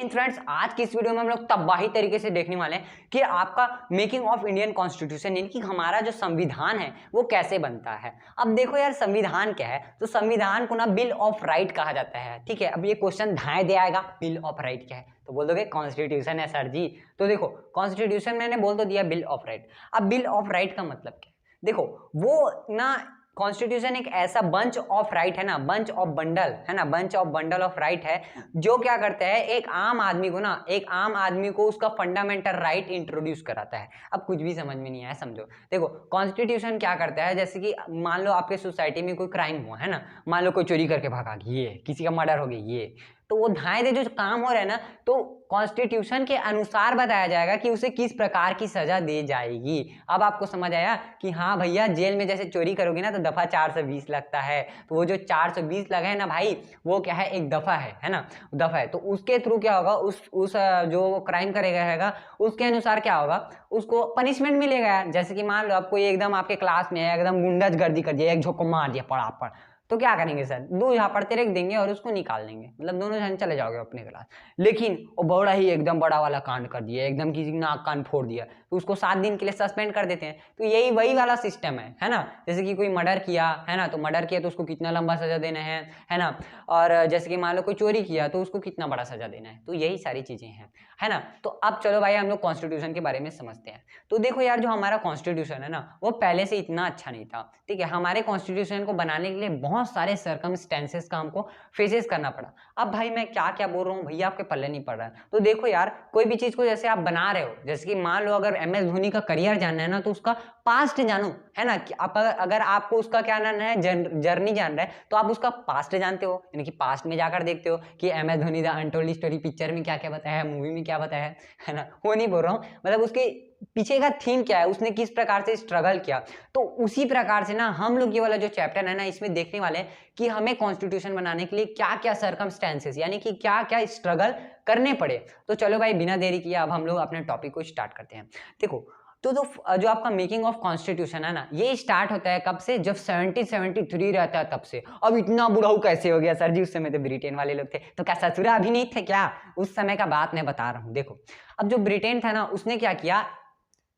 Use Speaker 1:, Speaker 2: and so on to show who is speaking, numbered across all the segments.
Speaker 1: Friends, आज की इस वीडियो में हम लोग तबाही तरीके से देखने वाले हैं कि आपका मेकिंग ऑफ इंडियन कॉन्स्टिट्यूशन यानी कि हमारा जो संविधान है वो कैसे बनता है। अब देखो यार, संविधान क्या है? तो संविधान को ना बिल ऑफ राइट कहा जाता है। ठीक है, अब ये क्वेश्चन धाए दे आएगा, बिल ऑफ राइट क्या है? तो बोल दोगे कॉन्स्टिट्यूशन है सर जी। तो देखो, कॉन्स्टिट्यूशन मैंने बोल तो दिया बिल ऑफ राइट। अब बिल ऑफ राइट का मतलब क्या है? देखो, वो ना कॉन्स्टिट्यूशन एक ऐसा बंच ऑफ राइट है ना, बंच ऑफ बंडल है ना, bunch of bundle of right है जो क्या करता है, एक आम आदमी को उसका फंडामेंटल राइट इंट्रोड्यूस कराता है। अब कुछ भी समझ में नहीं आया, समझो। देखो, कॉन्स्टिट्यूशन क्या करता है, जैसे कि मान लो आपके सोसाइटी में कोई क्राइम हुआ है ना, मान लो कोई चोरी करके भागा, ये किसी का मर्डर हो गया, ये तो वो धाए दे जो काम हो रहा है ना, तो कॉन्स्टिट्यूशन के अनुसार बताया जाएगा कि उसे किस प्रकार की सजा दी जाएगी। अब आपको समझ आया कि हाँ भैया, जेल में जैसे चोरी करोगे ना तो दफा 420 लगता है, तो वो जो 420 लगा है ना भाई, वो क्या है, एक दफा है ना, दफा है। तो उसके थ्रू क्या होगा, उस जो क्राइम करेगा है उसके अनुसार क्या होगा, उसको पनिशमेंट मिलेगा। जैसे कि मान लो आपको एकदम आपके क्लास में एकदम गुंडागर्दी कर दिया, एक झोंको मार दिया पड़, तो क्या करेंगे सर, दो झापड़ रख देंगे और उसको निकाल देंगे, मतलब दोनों जन चले जाओगे अपने क्लास। लेकिन वो बड़ा ही एकदम बड़ा वाला कांड कर दिया, एकदम किसी नाक कान फोड़ दिया, तो उसको 7 दिन के लिए सस्पेंड कर देते हैं। तो यही वही वाला सिस्टम है ना। जैसे कि कोई मर्डर किया है ना, तो मर्डर किया तो उसको कितना लंबा सजा देना है ना। और जैसे कि मान लो कोई चोरी किया तो उसको कितना बड़ा सजा देना है। तो यही सारी चीजें हैं, है ना। तो अब चलो भाई, हम लोग कॉन्स्टिट्यूशन के बारे में समझते हैं। तो देखो यार, जो हमारा कॉन्स्टिट्यूशन है ना, वो पहले से इतना अच्छा नहीं था। ठीक है, हमारे कॉन्स्टिट्यूशन को बनाने के लिए बहुत सारे सर्कमस्टेंसेस का हमको फेसेस करना पड़ा। अब भाई मैं क्या क्या बोल रहा हूँ भैया, आपके पल्ले नहीं पड़ रहा है। तो देखो यार, कोई भी चीज को जैसे आप बना रहे हो, जैसे कि मान लो अगर MS धोनी का करियर जानना है ना, तो उसका पास्ट जानो, है ना। कि आप अगर आपको उसका क्या जानना है, जर्नी जानना है, तो आप उसका पास्ट जानते हो, यानी कि पास्ट में जाकर देखते हो कि MS Dhoni the untold story picture में क्या क्या बताया है, मूवी में क्या बताया है ना। वो नहीं बोल रहा हूँ, मतलब उसके पीछे का थीम क्या है, उसने किस प्रकार से स्ट्रगल किया। तो उसी प्रकार से ना हम लोग ये वाला जो चैप्टर है ना, इसमें देखने वाले हैं कि हमें कॉन्स्टिट्यूशन बनाने के लिए क्या क्या सर्कमस्टेंसेस यानी कि क्या क्या स्ट्रगल करने पड़े। तो चलो भाई, बिना देरी किए अब हम लोग अपने टॉपिक को स्टार्ट करते हैं। देखो, तो जो आपका मेकिंग ऑफ कॉन्स्टिट्यूशन है ना, ये स्टार्ट होता है कब से, जब 1773 रहता है तब से। अब इतना बुढ़ाऊ कैसे हो गया सर जी? उस समय तो ब्रिटेन वाले लोग थे, तो क्या ससुरा अभी नहीं थे क्या? उस समय का बात मैं बता रहा हूँ। देखो, अब जो ब्रिटेन था ना, उसने क्या किया,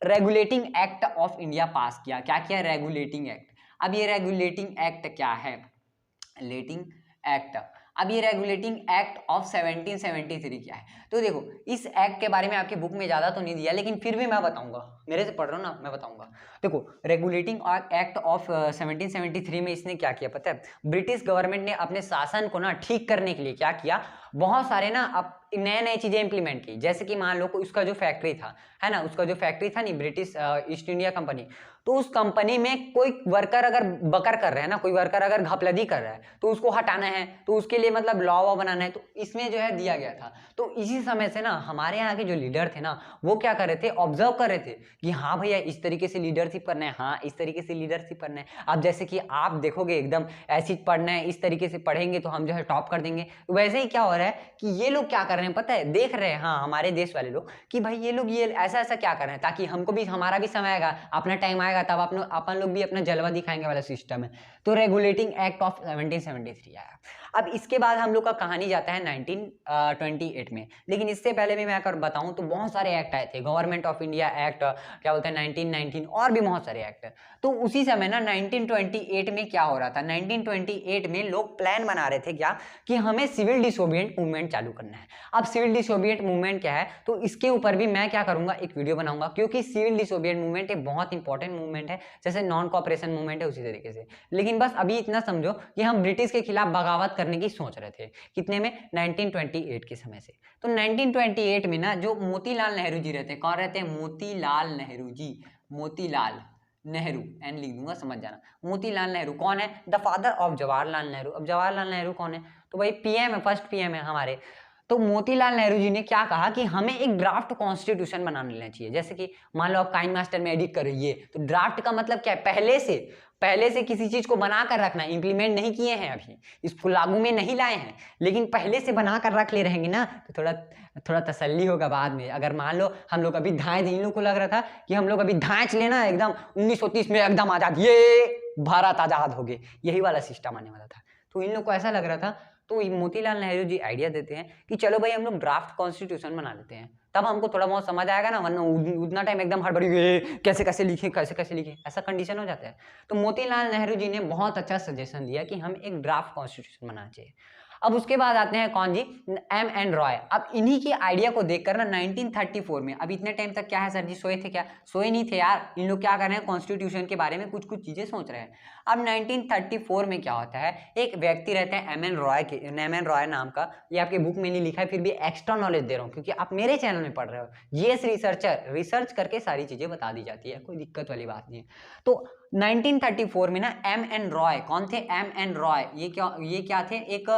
Speaker 1: रेगुलेटिंग एक्ट ऑफ इंडिया पास किया। क्या किया? Regulating act. अब ये रेगुलेटिंग एक्ट क्या है? Regulating act. अब ये रेगुलेटिंग एक्ट ऑफ 1773 क्या है? तो देखो, इस एक्ट के बारे में आपके बुक में ज्यादा तो नहीं दिया, लेकिन फिर भी मैं बताऊंगा, मेरे से पढ़ रहा हूँ ना, मैं बताऊंगा। देखो, रेगुलेटिंग एक्ट ऑफ 1773 में इसने क्या किया पता है? ब्रिटिश गवर्नमेंट ने अपने शासन को ना ठीक करने के लिए क्या किया, बहुत सारे ना अब नए नए चीजें इंप्लीमेंट की। जैसे कि मान लो उसका जो फैक्ट्री था, है ना, उसका जो फैक्ट्री था नहीं, ब्रिटिश ईस्ट इंडिया कंपनी, तो उस कंपनी में कोई वर्कर अगर बकर कर रहा है ना, कोई वर्कर अगर घपलदी कर रहा है, तो उसको हटाना है, तो उसके लिए मतलब लॉ बनाना है, तो इसमें जो है दिया गया था। तो इसी समय से ना हमारे यहाँ के जो लीडर थे ना, वो क्या कर रहे थे, ऑब्जर्व कर रहे थे कि हाँ भैया, इस तरीके से लीडरशिप करना है, हाँ इस तरीके से लीडरशिप करना है। अब जैसे कि आप देखोगे एकदम ऐसी पढ़ना है, इस तरीके से पढ़ेंगे तो हम जो है टॉप कर देंगे। वैसे ही क्या हो रहा है कि ये लोग क्या कर रहे हैं पता है, देख रहे हैं, हाँ हमारे देश वाले लोग, कि भाई ये लोग ये ऐसा ऐसा क्या कर रहे हैं, ताकि हमको भी, हमारा भी समय आएगा, अपना टाइम आएगा, तब अपन लोग भी अपना जलवा दिखाएंगे वाला सिस्टम है। तो रेगुलेटिंग एक्ट ऑफ 1773 आया। अब इसके बाद हम लोग का कहानी जाता है 1928 में। लेकिन इससे पहले भी मैं अगर बताऊं तो बहुत सारे एक्ट आए थे, गवर्नमेंट ऑफ इंडिया एक्ट, क्या बोलते हैं 1919, और भी बहुत सारे एक्ट। तो उसी समय ना 1928 में क्या हो रहा था, 1928 में लोग प्लान बना रहे थे क्या, कि हमें सिविल डिसोबिएंट मूवमेंट चालू करना है। अब सिविल डिसोबिएंट मूवमेंट क्या है, तो इसके ऊपर भी मैं क्या करूंगा, एक वीडियो बनाऊंगा, क्योंकि सिविल डिसोबिएंट मूवमेंट एक बहुत इंपॉर्टेंट मूवमेंट है, जैसे नॉन कॉपरेशन मूवमेंट है उसी तरीके से। लेकिन बस अभी इतना समझो कि हम ब्रिटिश के खिलाफ बगावत करने की सोच रहे थे, कितने में, 1928 के समय से। तो 1928 में ना जो मोतीलाल नेहरू जी रहते हैं, कौन रहते हैं, मोतीलाल नेहरू जी, मोतीलाल नेहरू, एन लिख दूंगा समझ जाना। मोतीलाल नेहरू कौन है, the father of Jawaharlal Nehru. अब जवाहरलाल नेहरू कौन है, तो भाई PM है, फर्स्ट PM है हमारे। तो मोतीलाल नेहरू जी ने क्या कहा कि हमें एक ड्राफ्ट कॉन्स्टिट्यूशन बना लेना चाहिए। जैसे कि मान लो आप काइन मास्टर में एडिट कर रही है, तो ड्राफ्ट का मतलब क्या है, पहले से किसी चीज को बना कर रखना, इंप्लीमेंट नहीं किए हैं अभी, इसको लागू में नहीं लाए हैं, लेकिन पहले से बना कर रख ले रहेंगे ना, तो थोड़ा तसल्ली होगा बाद में। अगर मान लो हम लोग अभी धाए थे, इन लोग को लग रहा था कि हम लोग अभी धाए चले ना एकदम 1930 में एकदम आजाद, ये भारत आजाद हो गए, यही वाला सिस्टम आने वाला था। तो इन लोग को ऐसा लग रहा था तो मोतीलाल नेहरू जी आइडिया देते हैं कि चलो भाई हम लोग ड्राफ्ट कॉन्स्टिट्यूशन बना लेते हैं, तब हमको थोड़ा बहुत समझ आएगा ना, वरना उतना टाइम एकदम हड़बड़ी कैसे कैसे लिखे कैसे कैसे लिखे ऐसा कंडीशन हो जाता है। तो मोतीलाल नेहरू जी ने बहुत अच्छा सजेशन दिया कि हम एक ड्राफ्ट कॉन्स्टिट्यूशन बनाना चाहिए। अब उसके बाद आते हैं कौन जी, M.N. रॉय। अब इन्हीं की आइडिया को देखकर ना 1934 में, अब इतने टाइम तक क्या है सर जी, सोए थे क्या? सोए नहीं थे यार, इन लोग क्या कर रहे हैं, कॉन्स्टिट्यूशन के बारे में कुछ कुछ चीजें सोच रहे हैं। अब 1934 में क्या होता है, एक व्यक्ति रहते हैं M.N. रॉय के, M.N. रॉय नाम का, ये आपके बुक में नहीं लिखा है, फिर भी एक्स्ट्रा नॉलेज दे रहा हूँ क्योंकि आप मेरे चैनल में पढ़ रहे हो। ये रिसर्चर, रिसर्च करके सारी चीजें बता दी जाती है, कोई दिक्कत वाली बात नहीं है। तो 1934 में ना M.N. रॉय, कौन थे M.N. रॉय, ये क्या थे, एक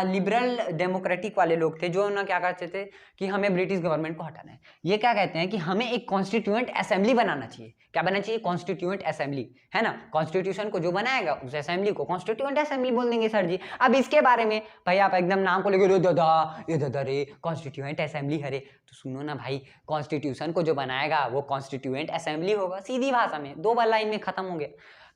Speaker 1: लिबरल डेमोक्रेटिक वाले लोग थे, जो ना क्या कहते थे कि हमें ब्रिटिश गवर्नमेंट को हटाना है। ये क्या कहते हैं कि हमें एक कॉन्स्टिट्यूएंट असेंबली बनाना चाहिए। क्या बनना चाहिए? कॉन्स्टिट्यूएंट असेंबली, है ना। कॉन्स्टिट्यूशन को जो बनाएगा उस असेंबली को कॉन्स्टिट्यूएंट असेंबली बोल देंगे सर जी। अब इसके बारे में भाई आप एकदम नाम को लेकर दादा रे कॉन्स्टिट्यूएंट असेंबली, हरे तो सुनो ना भाई, कॉन्स्टिट्यूशन को जो बनाएगा वो कॉन्स्टिट्यूएंट असेंबली होगा, सीधी भाषा में, 2 लाइन में खत्म हो गया।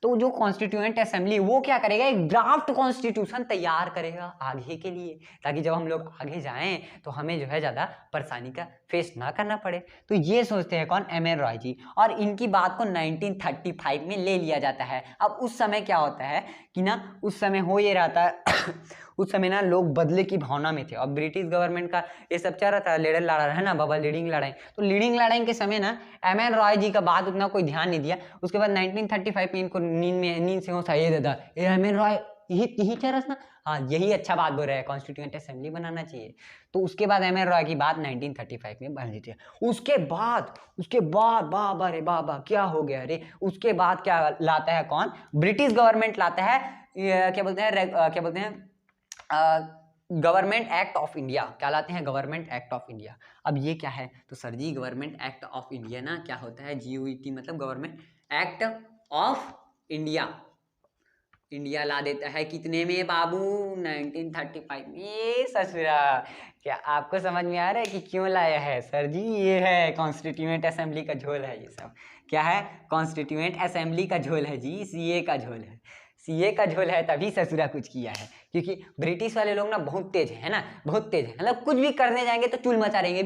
Speaker 1: तो जो कॉन्स्टिट्यूएंट असेंबली वो क्या करेगा, एक ड्राफ्ट कॉन्स्टिट्यूशन तैयार करेगा आगे के लिए, ताकि जब हम लोग आगे जाएं तो हमें जो है ज्यादा परेशानी का फेस ना करना पड़े। तो ये सोचते हैं कौन, M.N. रॉय जी, और इनकी बात को 1935 में ले लिया जाता है। अब उस समय क्या होता है कि ना, उस समय हो ये रहा था उस समय ना लोग बदले की भावना में थे, और ब्रिटिश गवर्नमेंट का ये सब चल रहा था, लीडर लड़ा है ना बाबा, लीडिंग लड़ाई। तो लीडिंग लड़ाई के समय ना M.N. रॉय जी का बात उतना कोई ध्यान नहीं दिया। उसके बाद 1935 में इनको नींद से होता, ये दादा ये M.N. रॉय यही चरस ना, हाँ यही अच्छा बात बोल रहा है, कॉन्स्टिट्यूएंट असेंबली बनाना चाहिए। तो उसके बाद M.N. रॉय की बात 1935 में बन जाती है। उसके बाद बाबा रे बाबा क्या हो गया रे, उसके बाद क्या लाता है कौन, ब्रिटिश गवर्नमेंट लाता है, क्या बोलते हैं गवर्नमेंट एक्ट ऑफ इंडिया। क्या लाते हैं? Government act of India. अब ये क्या है, तो sir ji government act of India ना क्या होता है, GOET मतलब government act of India. India ला देता है कितने में बाबू, 1935 में। ये ससुरा, क्या आपको समझ में आ रहा है कि क्यों लाया है सर जी? ये है कॉन्स्टिट्यूएंट असेंबली का झोल है ये सब। क्या है? कॉन्स्टिट्यूएंट असेंबली का झोल है जी, CA का झोल है, CA का झोल है, तभी ससुरा कुछ किया है। क्योंकि ब्रिटिश वाले लोग ना बहुत तेज है ना, बहुत तेज है, मतलब कुछ भी करने जाएंगे तो चुल मचा रहेंगे,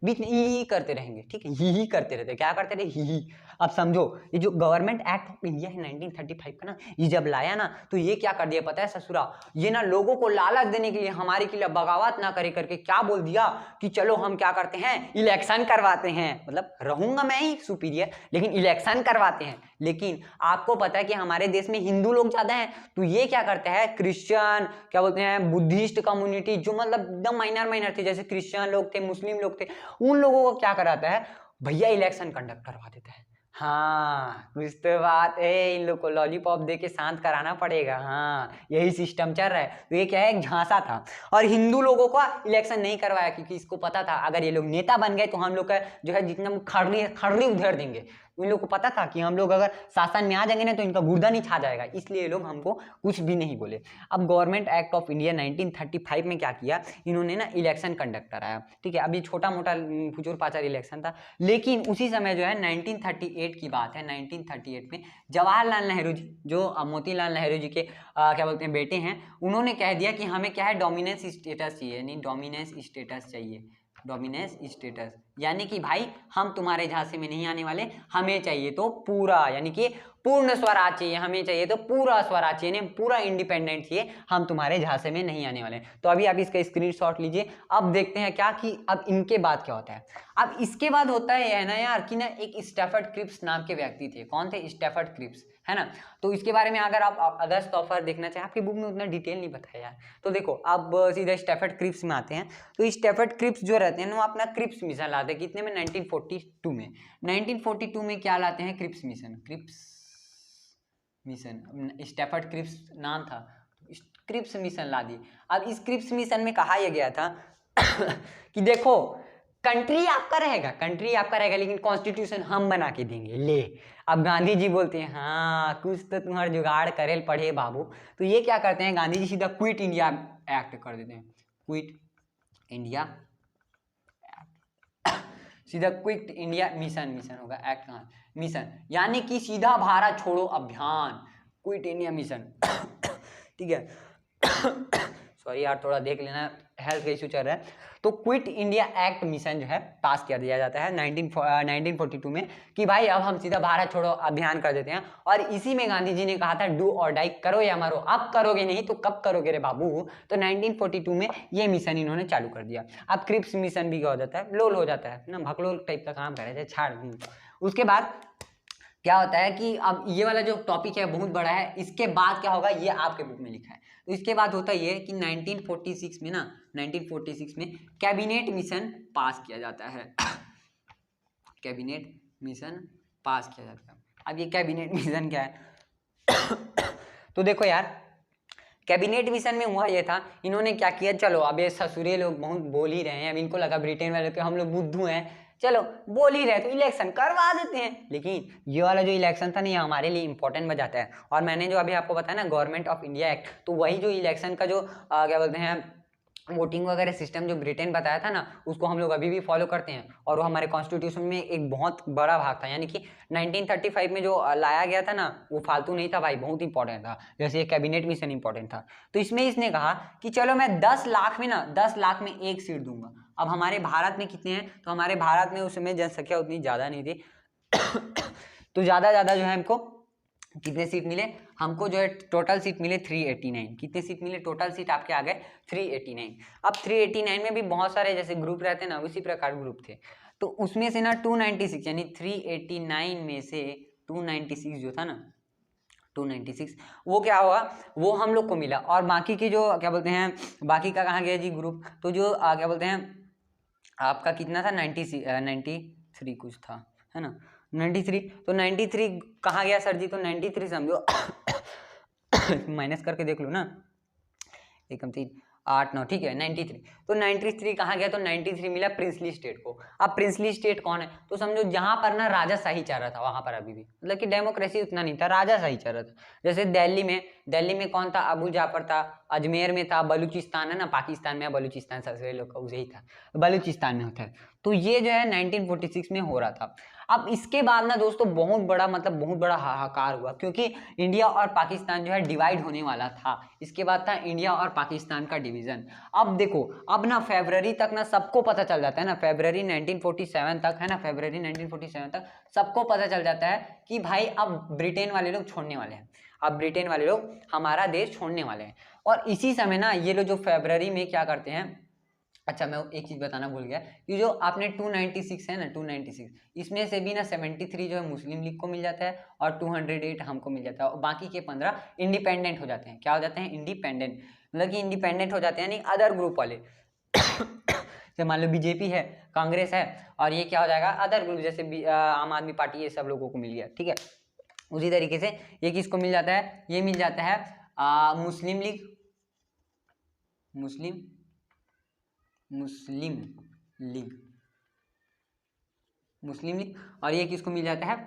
Speaker 1: बीच में ही करते रहेंगे, ठीक है, ही करते रहते। क्या करते रहे? ही। अब समझो, ये जो गवर्नमेंट एक्ट ऑफ इंडिया है 1935 का ना, ये जब लाया ना तो ये क्या कर दिया पता है ससुरा, ये ना लोगों को लालच देने के लिए, हमारे के लिए बगावत ना करे करके क्या बोल दिया कि चलो हम क्या करते हैं, इलेक्शन करवाते हैं। मतलब रहूंगा मैं ही सुपीरियर, लेकिन इलेक्शन करवाते हैं। लेकिन आपको पता है कि हमारे देश में हिंदू लोग ज्यादा हैं, तो ये क्या करते हैं, क्रिश्चियन, क्या बोलते हैं, बुद्धिस्ट कम्युनिटी, जो मतलब एकदम माइनर थे, जैसे क्रिश्चियन लोग थे, मुस्लिम लोग थे, उन लोगों को क्या कराता है भैया, इलेक्शन कंडक्ट करवा देता है। हाँ कुछ तो बात है, इन लोग को लॉलीपॉप दे के शांत कराना पड़ेगा। हाँ यही सिस्टम चल रहा है। तो ये क्या है, एक झांसा था, और हिंदू लोगों को इलेक्शन नहीं करवाया क्योंकि इसको पता था अगर ये लोग नेता बन गए तो हम लोग का जो है जितना खड़ली उधेड़ देंगे। उन लोग को पता था कि हम लोग अगर शासन में आ जाएंगे ना तो इनका गुर्दा नहीं छा जाएगा, इसलिए ये लोग हमको कुछ भी नहीं बोले। अब गवर्नमेंट एक्ट ऑफ इंडिया 1935 में क्या किया इन्होंने ना, इलेक्शन कंडक्ट कराया, ठीक है। अभी छोटा मोटा फुचुर पाचर इलेक्शन था, लेकिन उसी समय जो है 1938 की बात है, 1938 में जवाहरलाल नेहरू जी, जो मोतीलाल नेहरू जी के क्या बोलते हैं बेटे हैं, उन्होंने कह दिया कि हमें क्या है, डोमिनेंस स्टेटस चाहिए, नहीं डोमिनेंस स्टेटस चाहिए, डोमिनेंस स्टेटस, यानी कि भाई हम तुम्हारे झांसे में नहीं आने वाले, हमें चाहिए तो पूरा, यानी कि पूर्ण स्वराज चाहिए, हमें चाहिए तो पूरा स्वराज चाहिए, पूरा इंडिपेंडेंट चाहिए, हम तुम्हारे झांसे में नहीं आने वाले। तो अभी आप इसका स्क्रीनशॉट लीजिए। अब देखते हैं क्या कि अब इनके बाद क्या होता है। अब इसके बाद होता है ना यार कि ना, एक स्टैफर्ड क्रिप्स नाम के व्यक्ति थे। कौन थे? स्टैफर्ड क्रिप्स, है ना। तो इसके बारे में अगर आप अगस्त ऑफर देखना चाहें, आपकी बुक में उतना डिटेल नहीं बताया यार, तो देखो अब सीधे स्टैफर्ड क्रिप्स में आते हैं। तो स्टैफर्ड क्रिप्स जो रहते हैं ना, वो अपना क्रिप्स मिशन लाते हैं, कितने में, 1942 में। 1942 में क्या लाते हैं, Cripps mission, Cripps mission, Stafford Cripps नाम था, क्रिप्स मिशन ला दी। अब इस क्रिप्स मिशन में कहा यह गया था कि देखो कंट्री आपका रहेगा, लेकिन कॉन्स्टिट्यूशन हम बना के देंगे। ले, अब गांधी जी बोलते हैं हाँ कुछ तो तुम्हारा जुगाड़ करे पड़े बाबू। तो ये क्या करते हैं, गांधी जी सीधा क्विट इंडिया एक्ट कर देते हैं, क्विट इंडिया, सीधा क्विट इंडिया मिशन होगा, एक्ट कहाँ, मिशन, यानी कि सीधा भारत छोड़ो अभियान, क्विट इंडिया मिशन ठीक है सॉरी यार थोड़ा देख लेना, हेल्थ का इशू चल रहा है। तो क्विट इंडिया एक्ट मिशन जो है पास कर दिया जाता है 1942 में कि भाई अब हम सीधा भारत छोड़ो अभियान कर देते हैं। और इसी में गांधी जी ने कहा था डू और डाई, करो या मरो, अब करोगे नहीं तो कब करोगे रे बाबू। तो 1942 में ये मिशन इन्होंने चालू कर दिया। अब क्रिप्स मिशन भी क्या हो जाता है, लोल हो जाता है ना, भकलोल टाइप का काम करे थे, छाड़। उसके बाद क्या होता है कि अब ये वाला जो टॉपिक है बहुत बड़ा है, इसके बाद क्या होगा ये आपके बुक में लिखा है। तो इसके बाद होता ये कि 1946 में ना, 1946 में कैबिनेट मिशन पास किया जाता है। कैबिनेट मिशन पास किया जाता है। अब ये कैबिनेट मिशन क्या है? तो देखो यार, कैबिनेट मिशन में हुआ ये था, इन्होंने क्या किया, चलो अब ये ससुरे लोग बहुत बोल ही रहे हैं, अब इनको लगा ब्रिटेन वाले के हम लोग बुद्धू हैं, चलो बोल ही रहे तो इलेक्शन करवा देते हैं। लेकिन ये वाला जो इलेक्शन था ना, ये हमारे लिए इंपॉर्टेंट बन जाता है। और मैंने जो अभी आपको बताया ना गवर्नमेंट ऑफ इंडिया एक्ट, तो वही जो इलेक्शन का जो क्या बोलते हैं वोटिंग वगैरह सिस्टम जो ब्रिटेन बताया था ना, उसको हम लोग अभी भी फॉलो करते हैं। और वो हमारे कॉन्स्टिट्यूशन में एक बहुत बड़ा भाग था, यानी कि 1935 में जो लाया गया था ना, वो फालतू नहीं था भाई, बहुत इंपॉर्टेंट था। जैसे ये कैबिनेट मिशन इंपॉर्टेंट था। तो इसमें इसने कहा कि चलो मैं 10 लाख में ना, 10 लाख में एक सीट दूंगा। अब हमारे भारत में कितने हैं, तो हमारे भारत में उस समय जनसंख्या उतनी ज़्यादा नहीं थी। तो ज़्यादा जो है हमको कितने सीट मिले, हमको जो है टोटल सीट मिले 389। कितने सीट मिले टोटल सीट आपके आ गए 389। अब 389 में भी बहुत सारे जैसे ग्रुप रहते हैं ना, उसी प्रकार ग्रुप थे। तो उसमें से ना 296 यानी 389 में से 296 जो था ना, 296 वो क्या हुआ, वो हम लोग को मिला। और बाकी की जो क्या बोलते हैं, बाकी का कहाँ गया जी ग्रुप, तो जो क्या बोलते हैं आपका कितना था 93 कुछ था, है ना 93। तो 93 कहाँ गया सर जी, तो 93 समझो माइनस करके देख लो ना, एकम 3 8 9, ठीक है 93। तो 93 कहाँ गया, तो 93 मिला प्रिंसली स्टेट को। अब प्रिंसली स्टेट कौन है, तो समझो जहाँ पर ना राजाशाही चल रहा था वहाँ पर अभी भी, मतलब कि डेमोक्रेसी उतना नहीं था, राजाशाही चल रहा था। जैसे दिल्ली में कौन था, अबू जाफर था। अजमेर में था, बलूचिस्तान है ना, पाकिस्तान में बलूचिस्तान सबसे लोग का उसे ही था, बलूचिस्तान में होता है। तो ये जो है 1946 में हो रहा था। अब इसके बाद ना दोस्तों बहुत बड़ा हाहाकार हुआ, क्योंकि इंडिया और पाकिस्तान जो है डिवाइड होने वाला था। इसके बाद था इंडिया और पाकिस्तान का डिवीजन। अब देखो, अब ना फरवरी तक ना सबको पता चल जाता है ना, फरवरी 1947 तक है ना, फरवरी 1947 तक सबको पता चल जाता है कि भाई अब ब्रिटेन वाले लोग छोड़ने वाले हैं, अब ब्रिटेन वाले लोग हमारा देश छोड़ने वाले हैं। और इसी समय ना ये लोग जो फरवरी में क्या करते हैं, अच्छा मैं एक चीज बताना भूल गया कि जो आपने 296 है ना, 296 इसमें से भी ना 73 जो है मुस्लिम लीग को मिल जाता है और 208 हमको मिल जाता है, और बाकी के 15 इंडिपेंडेंट हो जाते हैं। क्या हो जाते हैं, इंडिपेंडेंट, मतलब कि इंडिपेंडेंट हो जाते हैं, यानी अदर ग्रुप वाले। जैसे मान लो बीजेपी है, कांग्रेस है, और ये क्या हो जाएगा अदर ग्रुप, जैसे आम आदमी पार्टी, ये सब लोगों को मिल गया, ठीक है। उसी तरीके से ये किसको मिल जाता है, ये मिल जाता है मुस्लिम लीग, मुस्लिम लीग, और ये किसको मिल जाता है,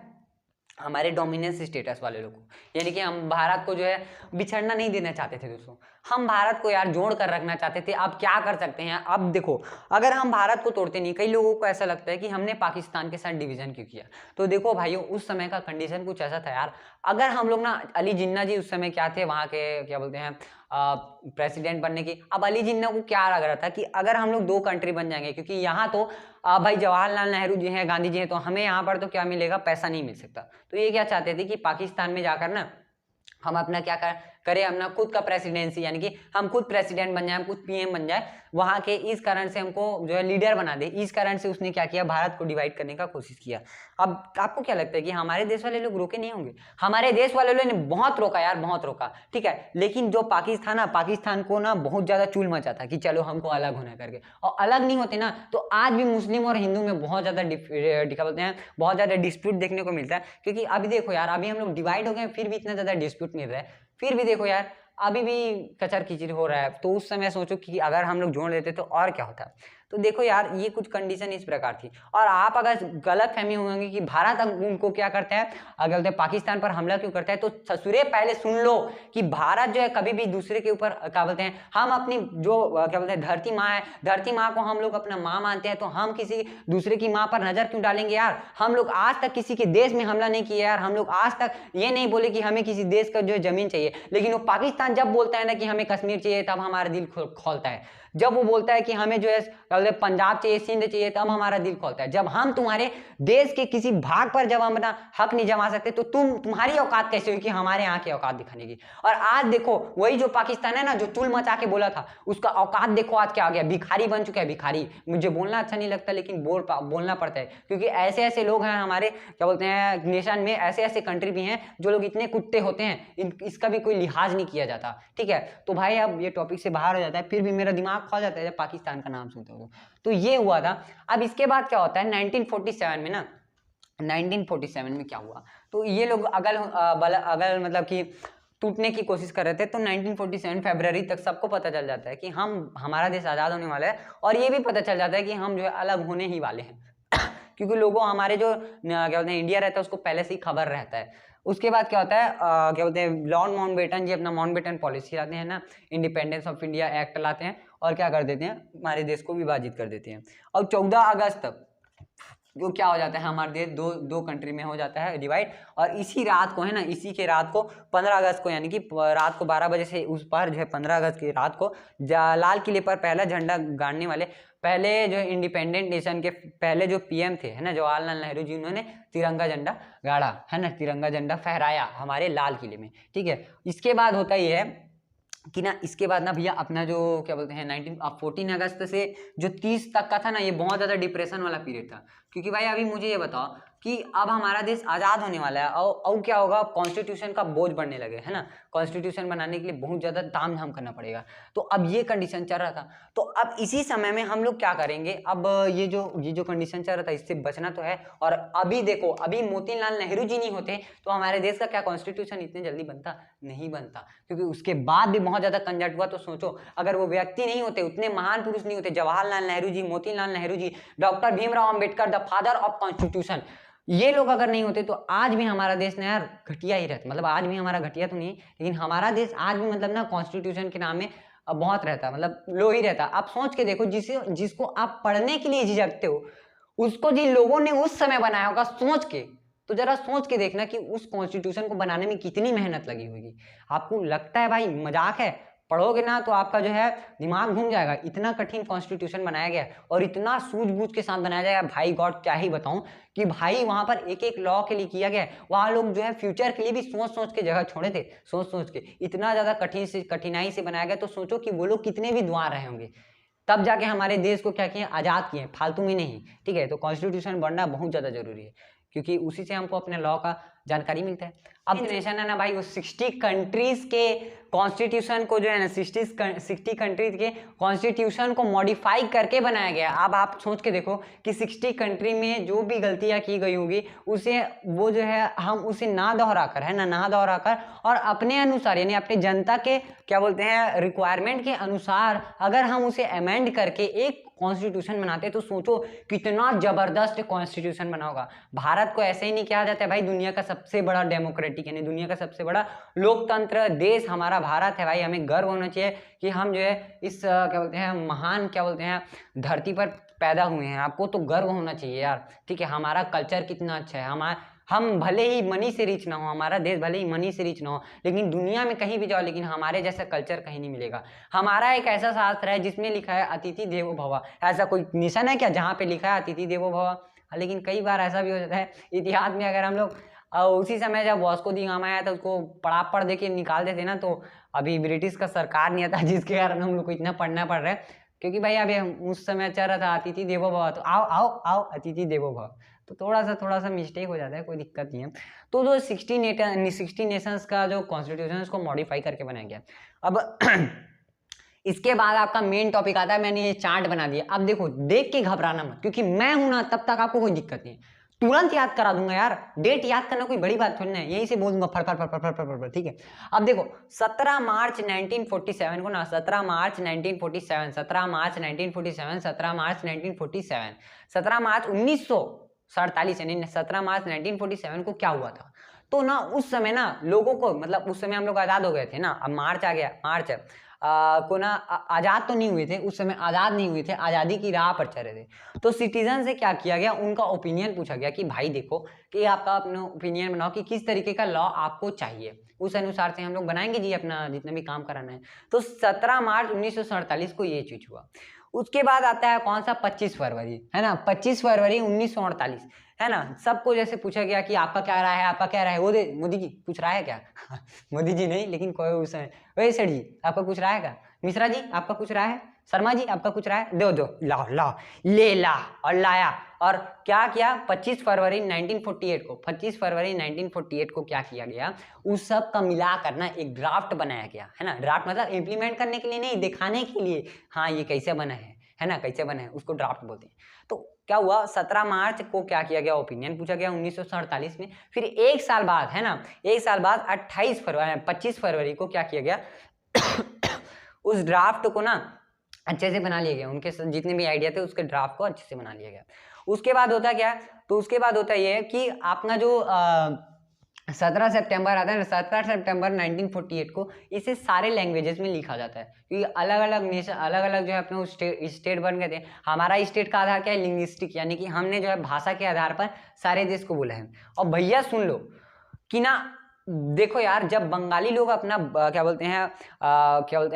Speaker 1: हमारे डोमिनेंस स्टेटस वाले लोग को। यानी कि हम भारत को जो है बिछड़ना नहीं देना चाहते थे दोस्तों, हम भारत को यार जोड़ कर रखना चाहते थे। अब क्या कर सकते हैं, अब देखो अगर हम भारत को तोड़ते नहीं, कई लोगों को ऐसा लगता है कि हमने पाकिस्तान के साथ डिवीजन क्यों किया। तो देखो भाइयों, उस समय का कंडीशन कुछ ऐसा था यार, अगर हम लोग ना, अली जिन्ना जी उस समय क्या थे, वहाँ के क्या बोलते हैं प्रेसिडेंट बनने की। अब अली जिन्ना को क्या लग रहा था कि अगर हम लोग 2 कंट्री बन जाएंगे, क्योंकि यहाँ तो भाई जवाहरलाल नेहरू जी हैं, गांधी जी हैं, तो हमें यहाँ पर तो क्या मिलेगा, पैसा नहीं मिल सकता। तो ये क्या चाहते थे कि पाकिस्तान में जाकर ना हम अपना क्या करें, अपना खुद का प्रेसिडेंसी, यानी कि हम खुद प्रेसिडेंट बन जाए, हम खुद पीएम बन जाए वहां के। इस कारण से हमको जो है लीडर बना दे, इस कारण से उसने क्या किया, भारत को डिवाइड करने का कोशिश किया। अब आपको क्या लगता है कि हमारे देश वाले लोग रोके नहीं होंगे, हमारे देश वाले लोगों ने बहुत रोका यार, बहुत रोका, ठीक है। लेकिन जो पाकिस्तान को ना बहुत ज्यादा चूल मचा था कि चलो हमको अलग होना करके, और अलग नहीं होते ना तो आज भी मुस्लिम और हिंदू में बहुत ज्यादा क्या बोलते हैं, बहुत ज्यादा डिस्प्यूट देखने को मिलता है। क्योंकि अभी देखो यार, अभी हम लोग डिवाइड हो गए, फिर भी इतना ज्यादा डिस्प्यूट मिल रहा है, फिर भी देखो यार अभी भी कचर किचर हो रहा है। तो उस समय सोचो कि अगर हम लोग जोड़ देते तो और क्या होता। तो देखो यार ये कुछ कंडीशन इस प्रकार थी। और आप अगर गलत फहमी होंगे कि भारत उनको क्या करता है, अगर पाकिस्तान पर हमला क्यों करता है, तो ससुरे पहले सुन लो कि भारत जो है कभी भी दूसरे के ऊपर क्या बोलते हैं, हम अपनी जो क्या बोलते हैं धरती माँ है, धरती माँ को हम लोग अपना माँ मानते हैं, तो हम किसी दूसरे की माँ पर नजर क्यों डालेंगे यार। हम लोग आज तक किसी के देश में हमला नहीं किया यार, हम लोग आज तक ये नहीं बोले कि हमें किसी देश का जो जमीन चाहिए, लेकिन वो पाकिस्तान जब बोलता है ना कि हमें कश्मीर चाहिए तब हमारा दिल खोलता है। जब वो बोलता है कि हमें जो है पंजाब चाहिए, सिंध चाहिए, तब हमारा दिल खोलता है। जब हम तुम्हारे देश के किसी भाग पर जब हम अपना हक नहीं जमा सकते, तो तुम्हारी औकात कैसे हुई कि हमारे यहाँ की औकात दिखाने की। और आज देखो वही जो पाकिस्तान है ना, जो तुल मचा के बोला था, उसका औकात देखो आज क्या आ गया, भिखारी बन चुका है, भिखारी। मुझे बोलना अच्छा नहीं लगता लेकिन बोलना पड़ता है, क्योंकि ऐसे ऐसे लोग हैं हमारे क्या बोलते हैं नेशन में, ऐसे ऐसे कंट्री भी हैं जो लोग इतने कुत्ते होते हैं, इसका भी कोई लिहाज नहीं किया जाता। ठीक है, तो भाई अब ये टॉपिक से बाहर हो जाता है, फिर भी मेरा दिमाग खो जाता है जब पाकिस्तान का नाम सुनते हो। तो ये हुआ था। अब इसके बाद क्या होता है 1947 में ना, 1947 में क्या हुआ, तो ये लोग अगर मतलब कि टूटने की कोशिश कर रहे थे, तो 1947 फरवरी तक सबको पता चल जाता है कि हमारा देश आज़ाद होने वाला है, और ये भी पता चल जाता है कि हम जो है अलग होने ही वाले हैं क्योंकि लोगों हमारे जो क्या बोलते हैं इंडिया रहता है उसको पहले से ही खबर रहता है। उसके बाद क्या होता है क्या बोलते हैं लॉर्ड माउंटबेटन जी अपना माउंटबेटन पॉलिसी लाते हैं ना, इंडिपेंडेंस ऑफ इंडिया एक्ट लाते हैं, और क्या कर देते हैं हमारे देश को विभाजित कर देते हैं। और 14 अगस्त तक जो क्या हो जाता है हमारे देश दो कंट्री में हो जाता है डिवाइड। और इसी रात को है ना, इसी के रात को 15 अगस्त को, यानी कि रात को 12 बजे से उस पार जो है 15 अगस्त की रात को लाल किले पर पहला झंडा गाड़ने वाले पहले जो इंडिपेंडेंट नेशन के पहले जो पीएम थे है ना जवाहरलाल नेहरू जी, उन्होंने तिरंगा झंडा गाड़ा है ना, तिरंगा झंडा फहराया हमारे लाल किले में। ठीक है, इसके बाद होता ही है कि ना, इसके बाद ना भैया अपना जो क्या बोलते हैं 14 अगस्त से जो 30 तक का था ना, ये बहुत ज़्यादा डिप्रेशन वाला पीरियड था। क्योंकि भाई अभी मुझे ये बताओ कि अब हमारा देश आज़ाद होने वाला है, और क्या होगा, कॉन्स्टिट्यूशन का बोझ बढ़ने लगे है ना, कॉन्स्टिट्यूशन बनाने के लिए बहुत ज़्यादा ताम झाम करना पड़ेगा। तो अब ये कंडीशन चल रहा था, तो अब इसी समय में हम लोग क्या करेंगे, अब ये जो कंडीशन चल रहा था इससे बचना तो है। और अभी देखो, अभी मोतीलाल नेहरू जी नहीं होते तो हमारे देश का क्या कॉन्स्टिट्यूशन इतने जल्दी बनता नहीं बनता, क्योंकि उसके बाद भी बहुत ज़्यादा कंजट हुआ। तो सोचो अगर वो व्यक्ति नहीं होते, उतने महान पुरुष नहीं होते, Jawaharlal Nehru ji, Motilal Nehru ji, doctor Bhimrao Ambedkar the father of constitution, ये लोग अगर नहीं होते तो आज भी हमारा देश ना यार घटिया ही रहता। मतलब आज भी हमारा घटिया तो नहीं, लेकिन हमारा देश आज भी मतलब ना कॉन्स्टिट्यूशन के नाम में बहुत रहता, मतलब लो ही रहता। आप सोच के देखो, जिसको आप पढ़ने के लिए झिझकते हो, उसको जिन लोगों ने उस समय बनाया होगा सोच के, तो जरा सोच के देखना कि उस कॉन्स्टिट्यूशन को बनाने में कितनी मेहनत लगी होगी। आपको लगता है भाई मजाक है, पढ़ोगे ना तो आपका जो है दिमाग घूम जाएगा। इतना कठिन कॉन्स्टिट्यूशन बनाया गया और इतना सूझबूझ के साथ बनाया जाएगा, भाई गॉड क्या ही बताऊं कि भाई वहां पर एक एक लॉ के लिए किया गया। वहां लोग जो है फ्यूचर के लिए भी सोच सोच के जगह छोड़े थे, सोच सोच के इतना ज्यादा कठिनाई से बनाया गया। तो सोचो कि वो लोग कितने भी दुआ रहे होंगे, तब जाके हमारे देश को क्या किए, आजाद किए, फालतू में नहीं। ठीक है, तो कॉन्स्टिट्यूशन बनना बहुत ज्यादा जरूरी है, क्योंकि उसी से हमको अपने लॉ का जानकारी मिलता है। अब नेशन है ना भाई, वो 60 कंट्रीज के कॉन्स्टिट्यूशन को जो है ना 60 कंट्रीज के कॉन्स्टिट्यूशन को मॉडिफाई करके बनाया गया। अब आप सोच के देखो कि 60 कंट्री में जो भी गलतियां की गई होगी, उसे वो जो है हम उसे ना दोहराकर है ना दोहराकर और अपने अनुसार, यानी अपनी जनता के क्या बोलते हैं रिक्वायरमेंट के अनुसार अगर हम उसे अमेंड करके एक कॉन्स्टिट्यूशन बनाते, तो सोचो कितना जबरदस्त कॉन्स्टिट्यूशन बना होगा। भारत को ऐसे ही नहीं कहा जाता है भाई दुनिया का सबसे बड़ा डेमोक्रेटिक, यानी दुनिया का सबसे बड़ा लोकतंत्र देश हमारा भारत है भाई। हमें गर्व होना चाहिए कि हम जो है इस क्या बोलते हैं महान क्या बोलते हैं धरती पर पैदा हुए हैं। आपको तो गर्व होना चाहिए यार। ठीक है, हमारा कल्चर कितना अच्छा है, हम भले ही मनी से रिच ना हो, हमारा देश भले ही मनी से रिच ना हो, लेकिन दुनिया में कहीं भी जाओ, लेकिन हमारे जैसा कल्चर कहीं नहीं मिलेगा। हमारा एक ऐसा शास्त्र है जिसमें लिखा है अतिथि देवो भव। ऐसा कोई निशान है क्या जहाँ पे लिखा है अतिथि देवो भव? लेकिन कई बार ऐसा भी हो जाता है इतिहास में, अगर हम लोग उसी समय जब वास्को डी गामा आया था उसको पढ़ दे के निकाल देते ना, तो अभी ब्रिटिश का सरकार नहीं आता, जिसके कारण हम लोग को इतना पढ़ना पड़ रहा है। क्योंकि भाई अभी उस समय चल रहा था अतिथि देवो भव, तो आओ आओ आओ अतिथि देवो भव, तो थोड़ा सा मिस्टेक हो जाता है, कोई दिक्कत नहीं है। तो जो 60 नेशंस का जो कॉन्स्टिट्यूशन है उसको मॉडिफाई करके बनाया गया। अब इसके बाद आपका मेन टॉपिक आता है, मैंने ये चार्ट बना दिया। अब देखो, देख के घबराना मत, क्योंकि मैं हूं ना तब तक आपको कोई दिक्कत नहीं है। तुरंत याद करा दूंगा यार, डेट याद करना कोई बड़ी बात थोड़ी ना है, यहीं से बोल दूंगा फर फर फर फर फर फर फर, ठीक है। अब देखो 17 मार्च 1947 को ना, 17 मार्च 1947, 17 मार्च 1947, 17 मार्च 1947, 17 मार्च 1947 यानी 17 मार्च 1947 को क्या हुआ था। तो ना उस समय ना लोगों को, मतलब उस समय हम लोग आजाद हो गए थे ना, अब मार्च आ गया, मार्च को ना आजाद तो नहीं हुए थे उस समय, आजाद नहीं हुए थे, आजादी की राह पर चल रहे थे। तो सिटीजन से क्या किया गया, उनका ओपिनियन पूछा गया कि भाई देखो कि आपका अपना ओपिनियन बनाओ कि किस तरीके का लॉ आपको चाहिए, उस अनुसार से हम लोग बनाएंगे जी अपना जितना भी काम कराना है। तो 17 मार्च 1947 को ये चीज हुआ। उसके बाद आता है कौन सा, 25 फरवरी, है ना, 25 फरवरी 1948, है ना। सबको जैसे पूछा गया कि आपका क्या राय है, आपका क्या राय है, वो दे मोदी जी कुछ राय है क्या मोदी जी नहीं, लेकिन कोई उस समय, वही सर जी आपका कुछ राय है क्या, मिश्रा जी आपका कुछ राय है, शर्मा जी आपका कुछ राय, दो दो लाओ लाओ, ले ला और लाया। और क्या किया, 25 फरवरी 1948 को, 25 फरवरी 1948 को क्या किया गया, उस सब का मिला करना एक ड्राफ्ट बनाया गया, है ना। ड्राफ्ट मतलब इम्प्लीमेंट करने के लिए नहीं, दिखाने के लिए, हाँ ये कैसे बना है ना, कैसे बना है उसको ड्राफ्ट बोलते हैं। तो क्या हुआ, 17 मार्च को क्या किया गया, ओपिनियन पूछा गया 1947 में। फिर एक साल बाद, है ना, एक साल बाद 25 फरवरी को क्या किया गया उस ड्राफ्ट को ना अच्छे से बना लिया गया, उनके जितने भी आइडिया थे उसके ड्राफ्ट को अच्छे से बना लिया गया। उसके बाद होता क्या, तो उसके बाद होता ये है कि अपना जो 17 सितंबर आता है ना, 17 सितंबर 1948 को इसे सारे लैंग्वेजेस में लिखा जाता है, क्योंकि अलग अलग नेशन, अलग अलग जो है अपने स्टेट बन गए थे। हमारा स्टेट का आधार क्या है, लिंग्विस्टिक, यानी कि हमने जो है भाषा के आधार पर सारे देश को बोला है। और भैया सुन लो कि ना, देखो यार, जब बंगाली लोग अपना क्या बोलते हैं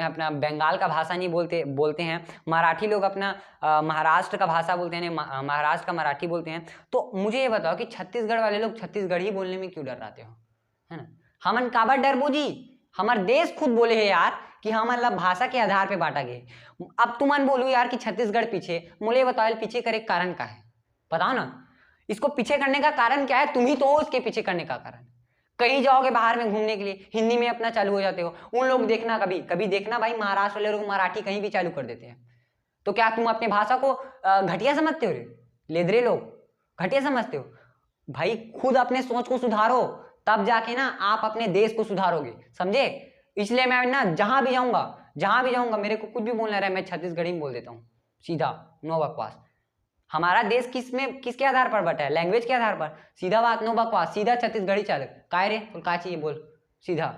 Speaker 1: अपना बंगाल का भाषा नहीं बोलते हैं, मराठी लोग अपना महाराष्ट्र का भाषा बोलते हैं, महाराष्ट्र का मराठी बोलते हैं। तो मुझे ये बताओ कि छत्तीसगढ़ वाले लोग छत्तीसगढ़ी बोलने में क्यों डराते हो, है ना। हमन काबर डरबो जी, हमार देश खुद बोले है यार कि हम मतलब भाषा के आधार पे बांटा गए। अब तुमन बोलू यार कि छत्तीसगढ़ पीछे, मुझे बताओ पीछे करे कारण का है, बताओ ना, इसको पीछे करने का कारण क्या है, तुम ही तो हो इसके पीछे करने का कारण। कहीं जाओगे बाहर में घूमने के लिए, हिंदी में अपना चालू हो जाते हो, उन लोग देखना, कभी कभी देखना भाई, महाराष्ट्र वाले लोग मराठी कहीं भी चालू कर देते हैं। तो क्या तुम अपने भाषा को घटिया समझते हो रे, लेदरे लोग घटिया समझते हो भाई, खुद अपने सोच को सुधारो, तब जाके ना आप अपने देश को सुधारोगे, समझे। इसलिए मैं ना जहां भी जाऊंगा मेरे को कुछ भी बोलना रहा है, मैं छत्तीसगढ़ी में बोल देता हूँ सीधा, नो बकवास। हमारा देश किसके आधार पर बटा है, लैंग्वेज के आधार पर, सीधा बात, नो बकवास, सीधा छत्तीसगढ़ी चालक काय रे, का चाहिए बोल, सीधा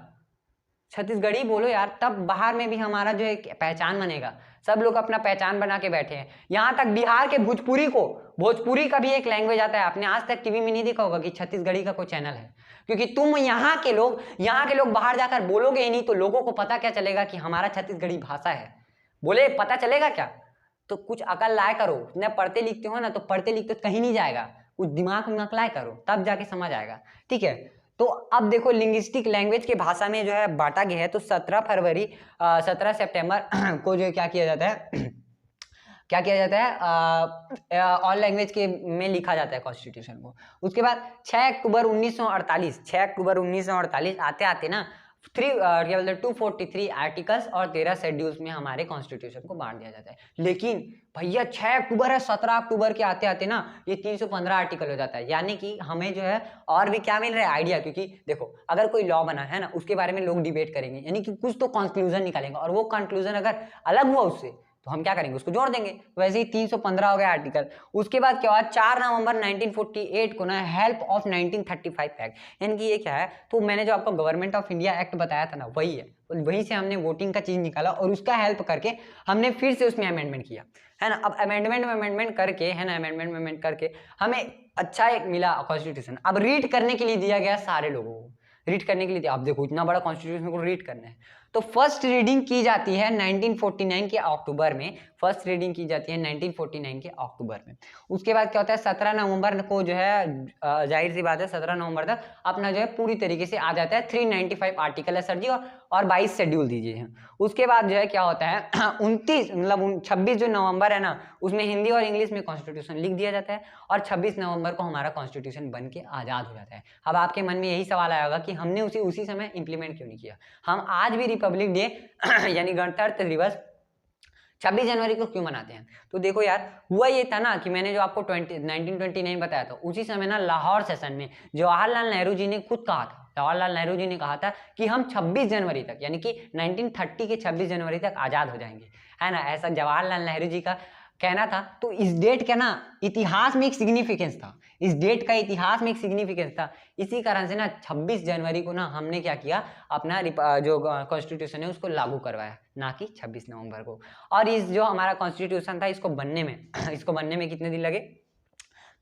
Speaker 1: छत्तीसगढ़ी बोलो यार, तब बाहर में भी हमारा जो एक पहचान बनेगा। सब लोग अपना पहचान बना के बैठे हैं, यहाँ तक बिहार के भोजपुरी का भी एक लैंग्वेज आता है। आपने आज तक टीवी में नहीं देखा होगा कि छत्तीसगढ़ी का कोई चैनल है, क्योंकि तुम यहाँ के लोग बाहर जाकर बोलोगे ही नहीं, तो लोगों को पता क्या चलेगा कि हमारा छत्तीसगढ़ी भाषा है, बोले पता चलेगा क्या। तो कुछ अकल लाए करो, न पढ़ते लिखते हो ना, तो पढ़ते लिखते कहीं नहीं जाएगा, कुछ दिमाग में अकलाए करो, तब जाके समझ आएगा, ठीक है। तो अब देखो लिंग्विस्टिक लैंग्वेज के भाषा में जो है बांटा गया है। तो 17 सितंबर को जो क्या किया जाता है क्या किया जाता है, ऑल लैंग्वेज के में लिखा जाता है कॉन्स्टिट्यूशन को। उसके बाद 6 अक्टूबर 1948 आते आते ना 243 आर्टिकल्स और 13 शेड्यूल्स में हमारे कॉन्स्टिट्यूशन को बांट दिया जाता है। लेकिन भैया 6 अक्टूबर है, 17 अक्टूबर के आते आते ना ये 315 आर्टिकल हो जाता है, यानी कि हमें जो है और भी क्या मिल रहा है आइडिया। क्योंकि देखो अगर कोई लॉ बना है ना, उसके बारे में लोग डिबेट करेंगे, यानी कि कुछ तो कंक्लूजन निकालेंगे, और वो कंक्लूजन अगर अलग हुआ उससे तो हम क्या करेंगे, उसको जोड़ देंगे। वैसे ही 315 हो गया आर्टिकल। उसके बाद क्या हुआ, 4 नवंबर 1948 को ना हेल्प ऑफ 1935 एक्ट, यानी कि ये क्या है, तो मैंने जो आपको गवर्नमेंट ऑफ इंडिया एक्ट बताया था ना, वही है, वहीं से हमने वोटिंग का चीज निकाला और उसका हेल्प करके हमने फिर से उसमें अमेंडमेंट किया, है ना। अब अमेंडमेंट करके, है ना, अमेंडमेंट करके हमें अच्छा एक मिला कॉन्स्टिट्यूशन। अब रीड करने के लिए दिया गया सारे लोगों को, रीड करने के लिए दिया। अब देखो इतना बड़ा कॉन्स्टिट्यूशन को रीड करना है, तो फर्स्ट रीडिंग की जाती है 1949 के अक्टूबर में, फर्स्ट रीडिंग की जाती है 1949 के अक्टूबर में। उसके बाद क्या होता है, 17 नवंबर को जो है जाहिर सी बात है 17 नवंबर तक अपना जो है पूरी तरीके से आ जाता है 395 आर्टिकल है सर जी, और 22 शेड्यूल दीजिए। उसके बाद जो है क्या होता है 26 जो नवंबर है ना, उसमें हिंदी और इंग्लिश में कॉन्स्टिट्यूशन लिख दिया जाता है, और 26 नवंबर को हमारा कॉन्स्टिट्यूशन बन के आजाद हो जाता है। अब आपके मन में यही सवाल आया होगा कि हमने उसी समय इंप्लीमेंट क्यों नहीं किया। हम आज भी रिपब्लिक डे यानी गणतंत्र दिवस 26 जनवरी को क्यों मनाते हैं? तो देखो यार, हुआ ये था ना कि मैंने जो आपको 1929 बताया था, उसी समय ना लाहौर सेशन में जवाहरलाल नेहरू जी ने खुद कहा था, जवाहरलाल नेहरू जी ने कहा था कि हम 26 जनवरी तक, यानी कि 1930 के 26 जनवरी तक आज़ाद हो जाएंगे, है ना, ऐसा जवाहरलाल नेहरू जी का कहना था। तो इस डेट का ना इतिहास में एक सिग्निफिकेंस था, इस डेट का इतिहास में एक सिग्निफिकेंस था। इसी कारण से ना 26 जनवरी को ना हमने क्या किया, अपना जो कॉन्स्टिट्यूशन है उसको लागू करवाया, ना कि 26 नवंबर को। और इस जो हमारा कॉन्स्टिट्यूशन था इसको बनने में इसको बनने में कितने दिन लगे?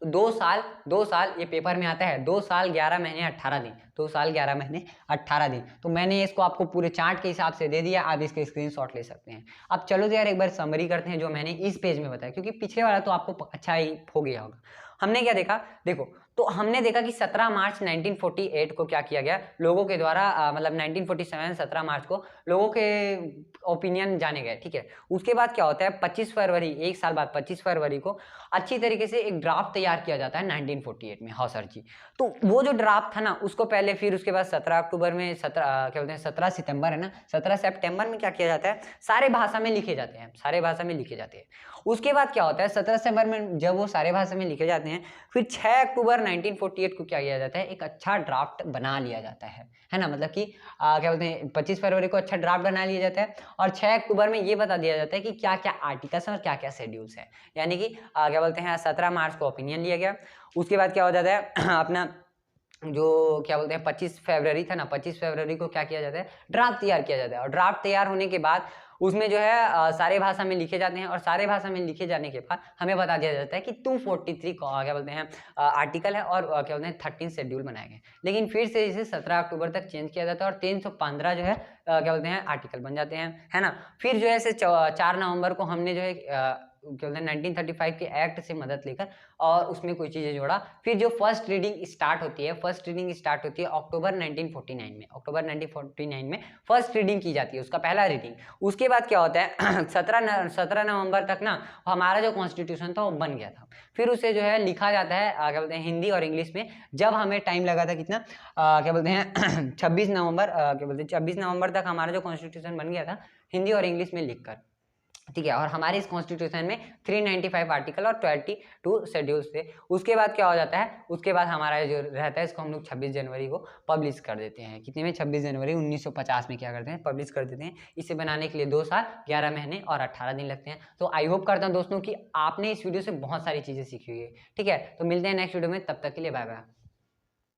Speaker 1: तो 2 साल ये पेपर में आता है, 2 साल 11 महीने 18 दिन, 2 साल 11 महीने 18 दिन। तो मैंने इसको आपको पूरे चार्ट के हिसाब से दे दिया, आप इसके स्क्रीनशॉट ले सकते हैं। अब चलो तो यार एक बार समरी करते हैं जो मैंने इस पेज में बताया, क्योंकि पिछले वाला तो आपको अच्छा ही हो गया होगा। हमने क्या देखा, देखो तो हमने देखा कि 17 मार्च 1948 को क्या किया गया लोगों के द्वारा, मतलब 1947 17 मार्च को लोगों के ओपिनियन जाने गए, ठीक है। उसके बाद क्या होता है, 25 फरवरी, एक साल बाद 25 फरवरी को अच्छी तरीके से एक ड्राफ्ट तैयार किया जाता है 1948 में, हौसर जी। तो वो जो ड्राफ्ट था ना उसको पहले, फिर उसके बाद 17 अक्टूबर में, क्या बोलते हैं 17 सितंबर है ना, 17 सितंबर में क्या किया जाता है, सारे भाषा में लिखे जाते हैं, सारे भाषा में लिखे जाते हैं। उसके बाद क्या होता है, 17 सितंबर में जब वो सारे भाषा में लिखे जाते हैं, फिर 6 अक्टूबर 1948 को क्या किया जाता है, एक अच्छा ड्राफ्ट बना लिया जाता है ना, मतलब कि क्या बोलते हैं 25 फरवरी को अच्छा ड्राफ्ट बना लिया जाता है, और 6 अक्टूबर में ये बता दिया जाता है कि क्या क्या आर्टिकल्स हैं और क्या क्या शेड्यूल्स हैं। यानी कि क्या बोलते हैं 17 मार्च को ओपिनियन लिया गया। उसके बाद क्या हो जाता है अपना जो क्या बोलते हैं 25 फरवरी था ना, 25 फरवरी को क्या किया जाता है, ड्राफ्ट तैयार किया जाता है। और ड्राफ्ट तैयार होने के बाद उसमें जो है सारे भाषा में लिखे जाते हैं, और सारे भाषा में लिखे जाने के बाद हमें बता दिया जाता है कि 243 क्या बोलते हैं आर्टिकल है, और क्या बोलते हैं 13 शेड्यूल बनाए गए। लेकिन फिर से इसे 17 अक्टूबर तक चेंज किया जाता है, और 315 जो है क्या बोलते हैं आर्टिकल बन जाते हैं, है ना। फिर जो है 4 नवंबर को हमने जो है क्या बोलते हैं 1935 के एक्ट से मदद लेकर और उसमें कोई चीजें जोड़ा। फिर जो फर्स्ट रीडिंग स्टार्ट होती है, फर्स्ट रीडिंग स्टार्ट होती है अक्टूबर 1949 में, अक्टूबर 1949 में फर्स्ट रीडिंग की जाती है, उसका पहला रीडिंग। उसके बाद क्या होता है 17 नवंबर तक ना हमारा जो कॉन्स्टिट्यूशन था वो बन गया था। फिर उसे जो है लिखा जाता है क्या बोलते हैं हिंदी और इंग्लिश में। जब हमें टाइम लगा था कितना, क्या बोलते हैं 26 नवंबर, क्या बोलते हैं 26 नवंबर तक हमारा जो कॉन्स्टिट्यूशन बन गया था हिंदी और इंग्लिश में लिखकर, ठीक है। और हमारे इस कॉन्स्टिट्यूशन में 395 आर्टिकल और 22 शेड्यूल्स थे। उसके बाद क्या हो जाता है, उसके बाद हमारा जो रहता है इसको हम लोग 26 जनवरी को पब्लिश कर देते हैं। कितने में, 26 जनवरी 1950 में क्या करते हैं, पब्लिश कर देते हैं। इसे बनाने के लिए 2 साल 11 महीने और 18 दिन लगते हैं। तो आई होप करता हूँ दोस्तों कि आपने इस वीडियो से बहुत सारी चीज़ें सीखी हुई है, ठीक है। तो मिलते हैं नेक्स्ट वीडियो में, तब तक के लिए बाय बाय।